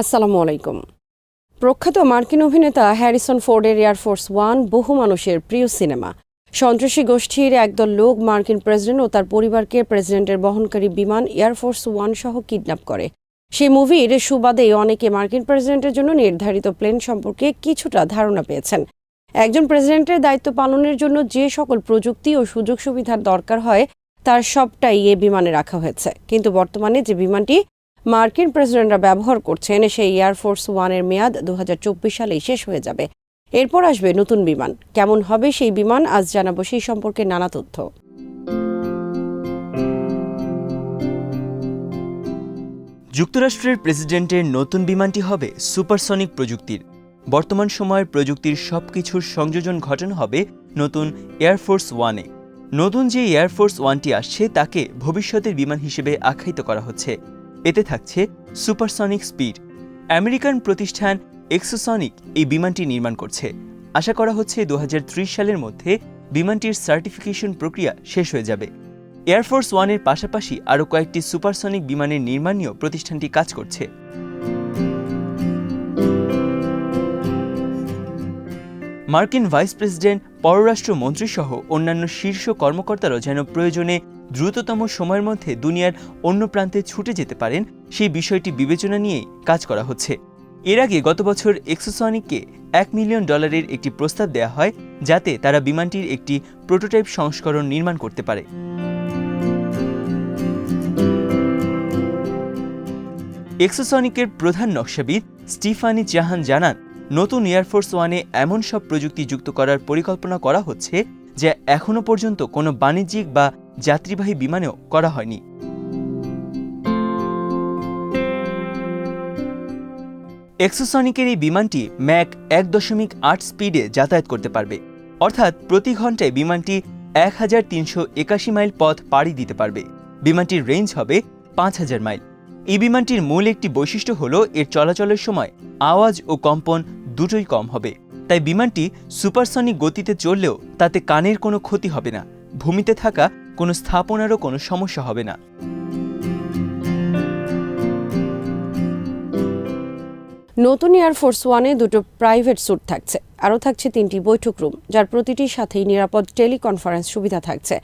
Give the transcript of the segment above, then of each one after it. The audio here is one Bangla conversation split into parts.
আসসালামু আলাইকুম। প্রখ্যাত মার্কিন অভিনেতা হ্যারিসন ফোর্ডের এয়ারফোর্স ওয়ান বহু মানুষের প্রিয় সিনেমা। সন্ত্রাসী গোষ্ঠীর একদল লোক মার্কিন প্রেসিডেন্ট ও তার পরিবারকে প্রেসিডেন্টের বহনকারী বিমান এয়ারফোর্স ওয়ান সহ কিডন্যাপ করে। সেই মুভির সুবাদে অনেকে মার্কিন প্রেসিডেন্টের জন্য নির্ধারিত প্লেন সম্পর্কে কিছুটা ধারণা পেয়েছেন। একজন প্রেসিডেন্টের দায়িত্ব পালনের জন্য যে সকল প্রযুক্তি ও সুযোগ সুবিধার দরকার হয় তার সবটাই এ বিমানে রাখা হয়েছে। কিন্তু বর্তমানে যে বিমানটি মার্কিন প্রেসিডেন্টরা ব্যবহার করছেন সেই এয়ারফোর্স ওয়ানের মেয়াদ 2024 সালেই শেষ হয়ে যাবে। এরপর আসবে নতুন বিমান। কেমন হবে সেই বিমান, আজ জানাবো সেই সম্পর্কে নানা তথ্য। যুক্তরাষ্ট্রের প্রেসিডেন্টের নতুন বিমানটি হবে সুপারসনিক প্রযুক্তির। বর্তমান সময়ের প্রযুক্তির সবকিছুর সংযোজন ঘটানো হবে নতুন এয়ারফোর্স ওয়ানে। নতুন যে এয়ারফোর্স ওয়ানটি আসছে তাকে ভবিষ্যতের বিমান হিসেবে আখ্যায়িত করা হচ্ছে। এতে থাকছে সুপারসনিক স্পিড। আমেরিকান প্রতিষ্ঠান এক্সোসনিক এই বিমানটি নির্মাণ করছে। আশা করা হচ্ছে 2030 সালের মধ্যে বিমানটির সার্টিফিকেশন প্রক্রিয়া শেষ হয়ে যাবে। এয়ারফোর্স ওয়ানের পাশাপাশি আরও কয়েকটি সুপারসনিক বিমানের নির্মাণ নিয়েও প্রতিষ্ঠানটি কাজ করছে। মার্কিন ভাইস প্রেসিডেন্ট, পররাষ্ট্রমন্ত্রী সহ অন্যান্য শীর্ষ কর্মকর্তারাও যেন প্রয়োজনে দ্রুততম সময়ের মধ্যে দুনিয়ার অন্য প্রান্তে ছুটে যেতে পারেন সেই বিষয়টি বিবেচনা নিয়েই কাজ করা হচ্ছে। এর আগে গত বছর এক্সোসনিককে $1 মিলিয়ন একটি প্রস্তাব দেওয়া হয় যাতে তারা বিমানটির একটি প্রোটোটাইপ সংস্করণ নির্মাণ করতে পারে। এক্সোসনিকের প্রধান নকশাবিদ স্টিফানি জাহান জানান, নতুন এয়ারফোর্স ওয়ানে এমন সব প্রযুক্তি যুক্ত করার পরিকল্পনা করা হচ্ছে যা এখনো পর্যন্ত কোনো বাণিজ্যিক বা যাত্রীবাহী বিমানেও করা হয়নি। এক্সোসনিকের এই বিমানটি ম্যাক 1.8 স্পিডে যাতায়াত করতে পারবে, অর্থাৎ প্রতি ঘন্টায় বিমানটি 1381 মাইল পথ পাড়ি দিতে পারবে। বিমানটির রেঞ্জ হবে 5000 মাইল। এই বিমানটির মূল একটি বৈশিষ্ট্য হল এর চলাচলের সময় আওয়াজ ও কম্পন দুটোই কম হবে। তাই বিমানটি সুপারসনিক গতিতে চললেও তাতে কানের কোনো ক্ষতি হবে না, ভূমিতে থাকা কোনো স্থাপনারও কোনো সমস্যা হবে না। নতুন এয়ারফোর্স ওয়ানে দুটো প্রাইভেট স্যুট থাকছে, আরও থাকছে 3টি বৈঠক রুম, যার প্রতিটির সাথেই নিরাপদ টেলিকনফারেন্স সুবিধা থাকছে।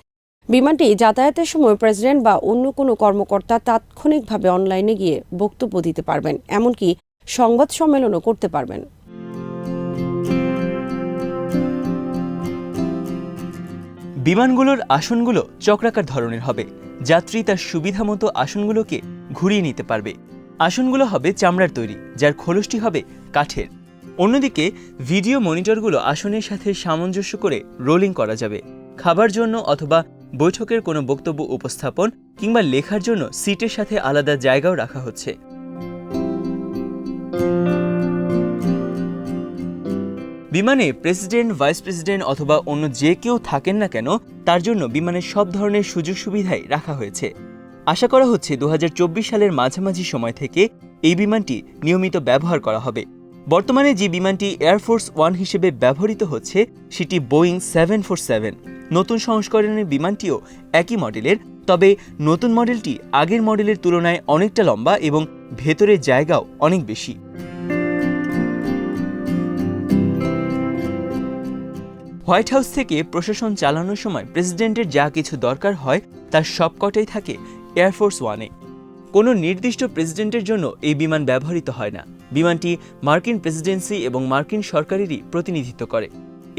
বিমানটি যাতায়াতের সময় প্রেসিডেন্ট বা অন্য কোনো কর্মকর্তা তাৎক্ষণিকভাবে অনলাইনে গিয়ে বক্তব্য দিতে পারবেন, এমনকি সংবাদ সম্মেলনও করতে পারবেন। বিমানগুলোর আসনগুলো চক্রাকার ধরনের হবে। যাত্রী তার সুবিধা মতো আসনগুলোকে ঘুরিয়ে নিতে পারবে। আসনগুলো হবে চামড়ার তৈরি, যার খোলসটি হবে কাঠের। অন্যদিকে ভিডিও মনিটরগুলো আসনের সাথে সামঞ্জস্য করে রোলিং করা যাবে। খাবার জন্য অথবা বৈঠকের কোনো বক্তব্য উপস্থাপন কিংবা লেখার জন্য সিটের সাথে আলাদা জায়গাও রাখা হচ্ছে। বিমানে প্রেসিডেন্ট, ভাইস প্রেসিডেন্ট অথবা অন্য যে কেউ থাকেন না কেন তার জন্য বিমানের সব ধরনের সুযোগ সুবিধাই রাখা হয়েছে। আশা করা হচ্ছে 2024 সালের মাঝামাঝি সময় থেকে এই বিমানটি নিয়মিত ব্যবহার করা হবে। বর্তমানে যে বিমানটি এয়ারফোর্স ওয়ান হিসেবে ব্যবহৃত হচ্ছে সেটি বোয়িং 747। নতুন সংস্করণের বিমানটিও একই মডেলের, তবে নতুন মডেলটি আগের মডেলের তুলনায় অনেকটা লম্বা এবং ভেতরের জায়গাও অনেক বেশি। হোয়াইট হাউস থেকে প্রশাসন চালানোর সময় প্রেসিডেন্টের যা কিছু দরকার হয় তার সবকটাই থাকে এয়ারফোর্স ওয়ানে। কোনো নির্দিষ্ট প্রেসিডেন্টের জন্য এই বিমান ব্যবহৃত হয় না। বিমানটি মার্কিন প্রেসিডেন্সি এবং মার্কিন সরকারেরই প্রতিনিধিত্ব করে।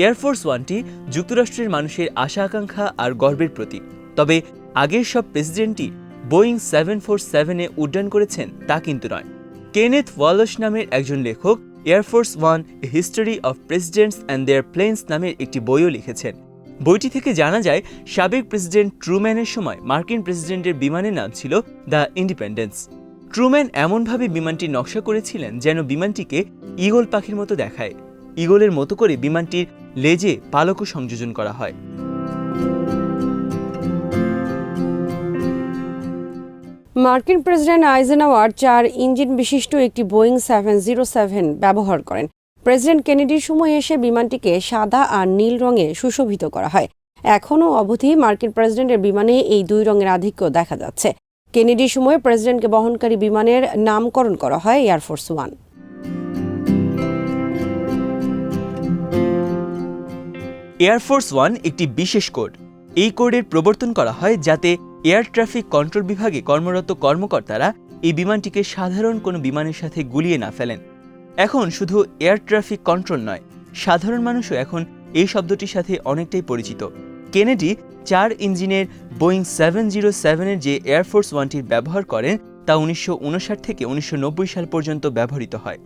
এয়ারফোর্স ওয়ানটি যুক্তরাষ্ট্রের মানুষের আশা আকাঙ্ক্ষা আর গর্বের প্রতীক। তবে আগের সব প্রেসিডেন্টই বোয়িং 747-এ উড্ডয়ন করেছেন তা কিন্তু নয়। কেনেথ ওয়ালশ নামের একজন লেখক Air Force one, a history of presidents and their planes নামের একটি বইও লিখেছেন। বইটি থেকে জানা যায় সাবেক প্রেসিডেন্ট ট্রুম্যানের সময় মার্কিন প্রেসিডেন্টের বিমানের নাম ছিল দ্য ইন্ডিপেন্ডেন্স। ট্রুম্যান এমনভাবে বিমানটির নকশা করেছিলেন যেন বিমানটিকে ঈগল পাখির মতো দেখায়। ঈগলের মতো করে বিমানটির লেজে পালকও সংযোজন করা হয়। মার্কিন প্রেসিডেন্ট আইজেনহাওয়ার 4 ইঞ্জিন বিশিষ্ট একটি বোয়িং 707 ব্যবহার করেন। প্রেসিডেন্ট কেনেডির সময় এসে বিমানটিকে সাদা আর নীল রঙে সুশোভিত করা হয়। এখনও অবধি মার্কিন প্রেসিডেন্টের বিমানে এই দুই রঙের আধিক্য দেখা যাচ্ছে। কেনেডির সময়ে প্রেসিডেন্টকে বহনকারী বিমানের নামকরণ করা হয় এয়ারফোর্স ওয়ান। এয়ারফোর্স ওয়ান একটি বিশেষ কোড। এই কোডের প্রবর্তন করা হয় যাতে এয়ার ট্রাফিক কন্ট্রোল বিভাগে কর্মরত কর্মকর্তারা এই বিমানটিকে সাধারণ কোনো বিমানের সাথে গুলিয়ে না ফেলেন। এখন শুধু এয়ার ট্রাফিক কন্ট্রোল নয়, সাধারণ মানুষও এখন এই শব্দটির সাথে অনেকটাই পরিচিত। কেনেডি 4 ইঞ্জিনের বোয়িং 707-এর যে এয়ারফোর্স ওয়ানটির ব্যবহার করেন তা 1959 থেকে 1990 সাল পর্যন্ত ব্যবহৃত হয়।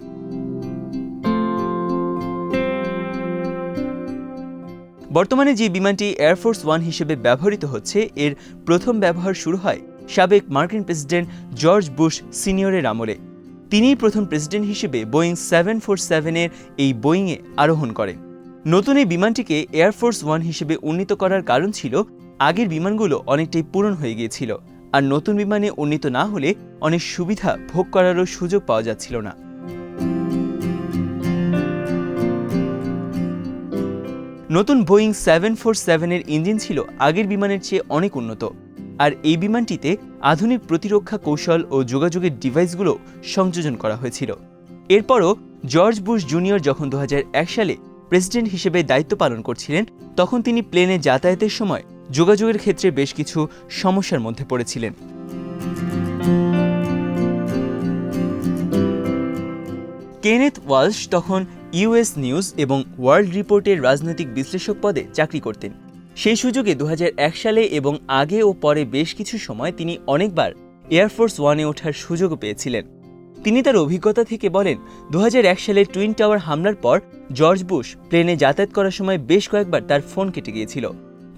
বর্তমানে যে বিমানটি এয়ারফোর্স ওয়ান হিসেবে ব্যবহৃত হচ্ছে, এর প্রথম ব্যবহার শুরু হয় সাবেক মার্কিন প্রেসিডেন্ট জর্জ বুশ সিনিয়রের আমলে। তিনিই প্রথম প্রেসিডেন্ট হিসেবে বোয়িং 747-এর এই বোয়িংয়ে আরোহণ করেন। নতুন এই বিমানটিকে এয়ারফোর্স ওয়ান হিসেবে উন্নীত করার কারণ ছিল আগের বিমানগুলো অনেকটাই পুরনো হয়ে গিয়েছিল, আর নতুন বিমানে উন্নীত না হলে অনেক সুবিধা ভোগ করারও সুযোগ পাওয়া যাচ্ছিল না। নতুন বোয়িং 747-এর ইঞ্জিন ছিল আগের বিমানের চেয়ে অনেক উন্নত, আর এই বিমানটিতে আধুনিক প্রতিরক্ষা কৌশল ও যোগাযোগের ডিভাইসগুলো সংযোজন করা হয়েছিল। এরপরও জর্জ বুশ জুনিয়র যখন 2001 সালে প্রেসিডেন্ট হিসেবে দায়িত্ব পালন করছিলেন, তখন তিনি প্লেনে যাতায়াতের সময় যোগাযোগের ক্ষেত্রে বেশ কিছু সমস্যার মধ্যে পড়েছিলেন। কেনেথ ওয়ালশ তখন ইউএস নিউজ এবং ওয়ার্ল্ড রিপোর্টের রাজনৈতিক বিশ্লেষক পদে চাকরি করতেন। সেই সুযোগে 2001 সালে এবং আগে ও পরে বেশ কিছু সময় তিনি অনেকবার এয়ারফোর্স ওয়ানে ওঠার সুযোগও পেয়েছিলেন। তিনি তার অভিজ্ঞতা থেকে বলেন, 2001 সালে টুইন টাওয়ার হামলার পর জর্জ বুশ প্লেনে যাতায়াত করার সময় বেশ কয়েকবার তার ফোন কেটে গিয়েছিল।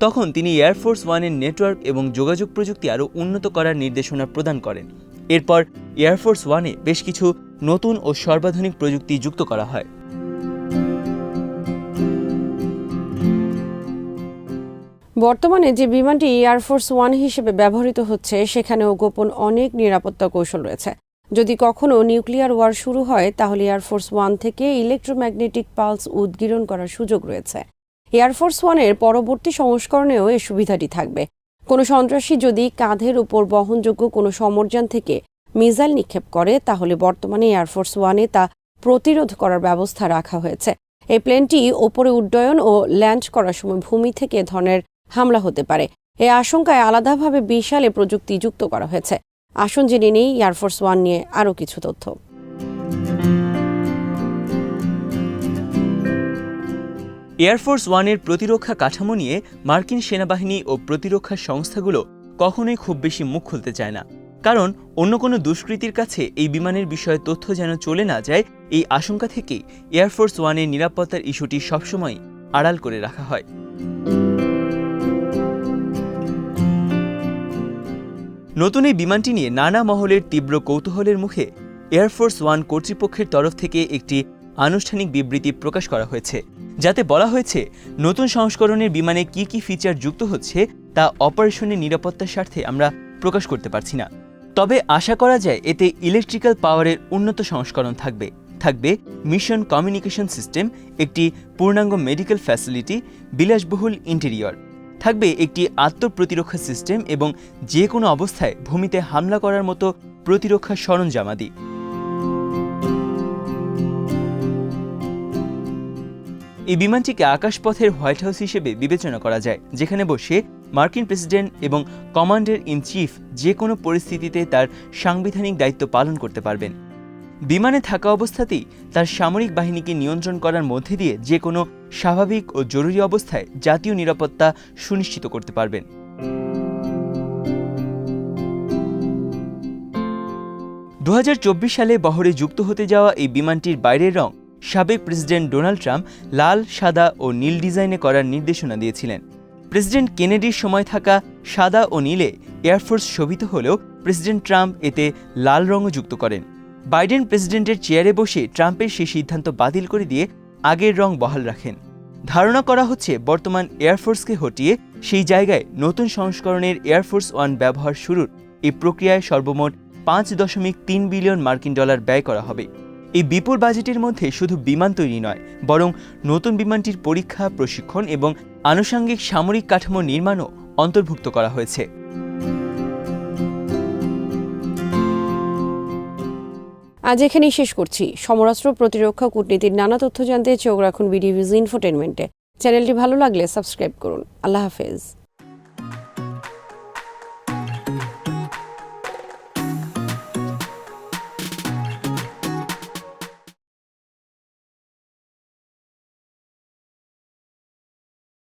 তখন তিনি এয়ারফোর্স ওয়ানের নেটওয়ার্ক এবং যোগাযোগ প্রযুক্তি আরও উন্নত করার নির্দেশনা প্রদান করেন। এরপর এয়ারফোর্স ওয়ানে বেশ কিছু নতুন ও সর্বাধুনিক প্রযুক্তি যুক্ত করা হয়। বর্তমানে যে বিমানটি এয়ারফোর্স ওয়ান হিসেবে ব্যবহৃত হচ্ছে, সেখানেও গোপন অনেক নিরাপত্তা কৌশল রয়েছে। যদি কখনো নিউক্লিয়ার ওয়ার শুরু হয়, তাহলে এয়ারফোর্স ওয়ান থেকে ইলেকট্রোম্যাগনেটিক পালস উদ্গীরণ করার সুযোগ রয়েছে। এয়ারফোর্স ওয়ানের পরবর্তী সংস্করণেও এই সুবিধাটি থাকবে। কোনো সন্ত্রাসী যদি কাঁধের উপর বহনযোগ্য কোনো সমরযান থেকে মিসাইল নিক্ষেপ করে, তাহলে বর্তমানে এয়ারফোর্স ওয়ানে তা প্রতিরোধ করার ব্যবস্থা রাখা হয়েছে। এই প্লেনটি ওপরে উড্ডয়ন ও ল্যান্ড করার সময় ভূমি থেকে এ ধরনের হামলা হতে পারে। এই আশঙ্কায় আলাদাভাবে বিশাল এ প্রযুক্তি যুক্ত করা হয়েছে। আসুন জেনে নেই এয়ারফোর্স ওয়ান নিয়ে আরও কিছু তথ্য। এয়ারফোর্স ওয়ানের প্রতিরক্ষা কাঠামো নিয়ে মার্কিন সেনাবাহিনী ও প্রতিরক্ষা সংস্থাগুলো কখনোই খুব বেশি মুখ খুলতে চায় না, কারণ অন্য কোনো দুষ্কৃতীর কাছে এই বিমানের বিষয়ে তথ্য যেন চলে না যায়, এই আশঙ্কা থেকেই এয়ারফোর্স ওয়ানের নিরাপত্তার ইস্যুটি সবসময় আড়াল করে রাখা হয়। নতুন এই বিমানটি নিয়ে নানা মহলের তীব্র কৌতূহলের মুখে এয়ারফোর্স ওয়ান কর্তৃপক্ষের তরফ থেকে একটি আনুষ্ঠানিক বিবৃতি প্রকাশ করা হয়েছে, যাতে বলা হয়েছে নতুন সংস্করণের বিমানে কি কি ফিচার যুক্ত হচ্ছে তা অপারেশনের নিরাপত্তার স্বার্থে আমরা প্রকাশ করতে পারছি না। তবে আশা করা যায় এতে ইলেকট্রিক্যাল পাওয়ারের উন্নত সংস্করণ থাকবে মিশন কমিউনিকেশন সিস্টেম, একটি পূর্ণাঙ্গ মেডিকেল ফ্যাসিলিটি, বিলাসবহুল ইন্টেরিয়র, থাকবে একটি আত্মপ্রতিরক্ষা সিস্টেম এবং যে কোনো অবস্থায় ভূমিতে হামলা করার মতো প্রতিরক্ষা সরঞ্জামাদি। এই বিমানটিকে আকাশপথের হোয়াইট হাউস হিসেবে বিবেচনা করা যায়, যেখানে বসে মার্কিন প্রেসিডেন্ট এবং কমান্ডার ইন চিফ যে কোনো পরিস্থিতিতে তার সাংবিধানিক দায়িত্ব পালন করতে পারবেন। বিমানে থাকা অবস্থাতেই তার সামরিক বাহিনীকে নিয়ন্ত্রণ করার মধ্যে দিয়ে যে কোনো স্বাভাবিক ও জরুরি অবস্থায় জাতীয় নিরাপত্তা সুনিশ্চিত করতে পারবেন। 2024 সালে বহরে যুক্ত হতে যাওয়া এই বিমানটির বাইরের রং সাবেক প্রেসিডেন্ট ডোনাল্ড ট্রাম্প লাল, সাদা ও নীল ডিজাইনে করার নির্দেশনা দিয়েছিলেন। প্রেসিডেন্ট কেনেডির সময় থাকা সাদা ও নীলে এয়ারফোর্স শোভিত হলেও প্রেসিডেন্ট ট্রাম্প এতে লাল রঙও যুক্ত করেন। বাইডেন প্রেসিডেন্টের চেয়ারে বসে ট্রাম্পের সেই সিদ্ধান্ত বাতিল করে দিয়ে আগের রং বহাল রাখেন। ধারণা করা হচ্ছে বর্তমান এয়ারফোর্সকে হটিয়ে সেই জায়গায় নতুন সংস্করণের এয়ারফোর্স ওয়ান ব্যবহার শুরুর এই প্রক্রিয়ায় সর্বমোট $5.3 বিলিয়ন ব্যয় করা হবে। এই বিপুল বাজেটের মধ্যে শুধু বিমান তৈরি নয়, বরং নতুন বিমানটির পরীক্ষা, প্রশিক্ষণ এবং আনুষঙ্গিক সামরিক কাঠামো নির্মাণও অন্তর্ভুক্ত করা হয়েছে। আজ এখানেই শেষ করছি। সমরাস্ত্র, প্রতিরক্ষা, কূটনীতির নানা তথ্য জানতে চোখ রাখুন বিডি নিউজ ইনফোটেনমেন্টে। চ্যানেলটি ভালো লাগলে সাবস্ক্রাইব করুন। আল্লাহ হাফেজ।